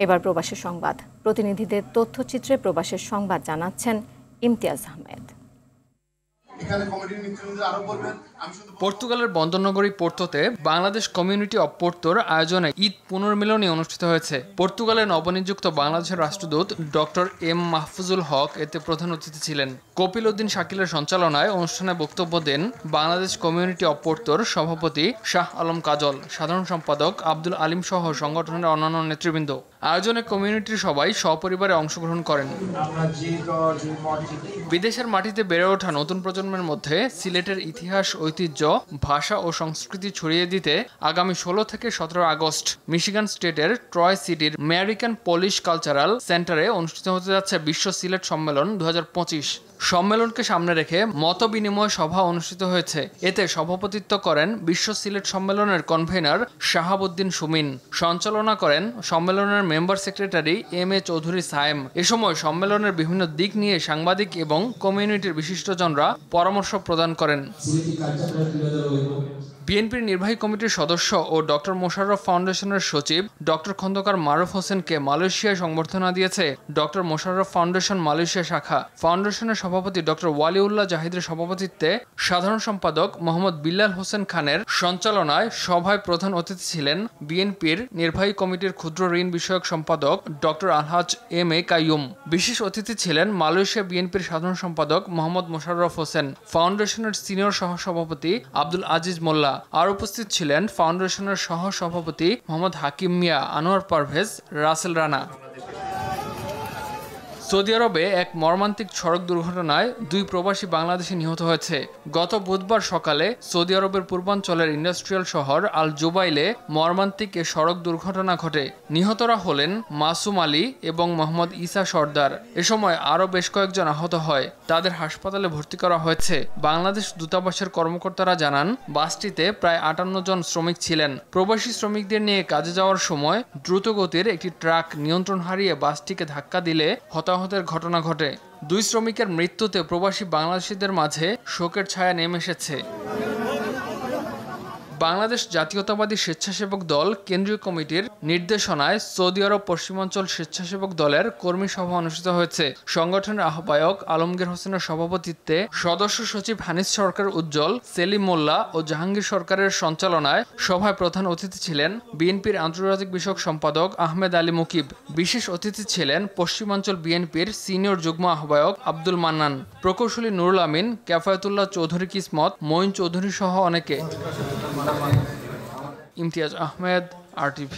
এবার প্রবাসের সংবাদ। প্রতিনিধিদের তথ্যচিত্রে প্রবাসের সংবাদ জানাচ্ছেন ইমতিয়াজ আহমেদ। পর্তুগালের বন্দরনগরী পোর্তোতে বাংলাদেশ কমিউনিটি অব পোর্তোর আয়োজনে ঈদ পুনর্মিলনী অনুষ্ঠিত হয়েছে। পর্তুগালের নবনিযুক্ত বাংলাদেশের রাষ্ট্রদূত ডক্টর এম মাহফুজুল হক এতে প্রধান অতিথি ছিলেন। কপিল উদ্দিন শাকিলের সঞ্চালনায় অনুষ্ঠানে বক্তব্য দেন বাংলাদেশ কমিউনিটি অব পোর্তোর সভাপতি শাহ আলম কাজল, সাধারণ সম্পাদক আব্দুল আলিম সহ সংগঠনের অন্যান্য নেতৃবৃন্দ। আয়োজনে কমিউনিটির সবাই সপরিবারে অংশগ্রহণ করেন। বিদেশের মাটিতে বেড়ে ওঠা নতুন প্রজন্মের মধ্যে সিলেটের ইতিহাস, ঐতিহ্য, ভাষা ও সংস্কৃতি ছড়িয়ে দিতে আগামী 16 থেকে 17 আগস্ট মিশিগান স্টেটের ট্রয় সিটির আমেরিকান পলিশ কালচারাল সেন্টারে অনুষ্ঠিত হতে যাচ্ছে বিশ্ব সিলেট সম্মেলন 2025। সম্মেলনকে সামনে রেখে মতবিনিময় সভা অনুষ্ঠিত হয়েছে। এতে সভাপতিত্ব করেন বিশ্ব সিলেট সম্মেলনের কনভেনার শাহাবুদ্দিন সুমিন। সঞ্চালনা করেন সম্মেলনের member secretary M A Chowdhury Sayem. এ সময় সম্মেলনের বিভিন্ন দিক নিয়ে সাংবাদিক এবং কমিউনিটির বিশিষ্টজনরা পরামর্শ প্রদান করেন। বিএনপির নির্বাহী কমিটির সদস্য ও ডক্টর মোশাররফ ফাউন্ডেশনের সচিব ডক্টর খন্দকার মারুফ হোসেনকে মালয়েশিয়ায় সংবর্ধনা দিয়েছে ডক্টর মোশাররফ ফাউন্ডেশন মালয়েশিয়া শাখা। ফাউন্ডেশনের সভাপতি ডক্টর ওয়ালিউল্লাহ জাহিদের সভাপতিত্বে সাধারণ সম্পাদক মোহাম্মদ বিল্লাল হোসেন খানের সঞ্চালনায় সভায় প্রধান অতিথি ছিলেন বিএনপির নির্বাহী কমিটির ক্ষুদ্র ঋণ বিষয়ক সম্পাদক doctor Alhaj M A Qayyum. বিশেষ অতিথি ছিলেন মালয়েশিয়া বিএনপির সাধারণ সম্পাদক মোহাম্মদ মোশাররফ হোসেন, ফাউন্ডেশনের সিনিয়র সহসভাপতি আব্দুল আজিজ মোল্লা। আর উপস্থিত ছিলেন ফাউন্ডেশনের সহ সভাপতি মোহাম্মদ হাকিম মিয়া, আনোয়ার পারভেজ, রাসেল রানা। সৌদি আরবে এক মর্মান্তিক সড়ক দুর্ঘটনায় 2 প্রবাসী বাংলাদেশি নিহত হয়েছে। গত বুধবার সকালে সৌদি আরবের পূর্বাঞ্চলের ইন্ডাস্ট্রিয়াল শহর আল জুবাইলে মর্মান্তিক এ সড়ক দুর্ঘটনা ঘটে। নিহতরা হলেন মাসুম আলী এবং মোহাম্মদ ইসা সর্দার। এ সময় আরও বেশ কয়েকজন আহত হয়। তাদের হাসপাতালে ভর্তি করা হয়েছে। বাংলাদেশ দূতাবাসের কর্মকর্তারা জানান, বাসটিতে প্রায় 58 জন শ্রমিক ছিলেন। প্রবাসী শ্রমিকদের নিয়ে কাজে যাওয়ার সময় দ্রুতগতির একটি ট্রাক নিয়ন্ত্রণ হারিয়ে বাসটিকে ধাক্কা দিলে হতাহতের ঘটনা ঘটে। 2 শ্রমিকের মৃত্যুতে প্রবাসী বাংলাদেশিদের মাঝে শোকের ছায়া নেমে এসেছে। বাংলাদেশ জাতীয়তাবাদী স্বেচ্ছাসেবক দল কেন্দ্রীয় কমিটির নির্দেশনায় সৌদি আরব পশ্চিমাঞ্চল স্বেচ্ছাসেবক দলের কর্মী সভা অনুষ্ঠিত হয়েছে। সংগঠনের আহ্বায়ক আলমগীর হোসেনের সভাপতিত্বে সদস্য সচিব হানিস সরকার উজ্জ্বল, সেলিম মোল্লা ও জাহাঙ্গীর সরকারের সঞ্চালনায় সভায় প্রধান অতিথি ছিলেন বিএনপির আন্তর্জাতিক বিষয়ক সম্পাদক আহমেদ আলী মুকিব। বিশেষ অতিথি ছিলেন পশ্চিমাঞ্চল বিএনপির সিনিয়র যুগ্ম আহ্বায়ক আব্দুল মান্নান, প্রকৌশলী নুরুল আমিন, ক্যাফায়েতুল্লাহ চৌধুরী কিসমত, মঈন চৌধুরী সহ অনেকে। ইমতিয়াজ আহমেদ, RTV।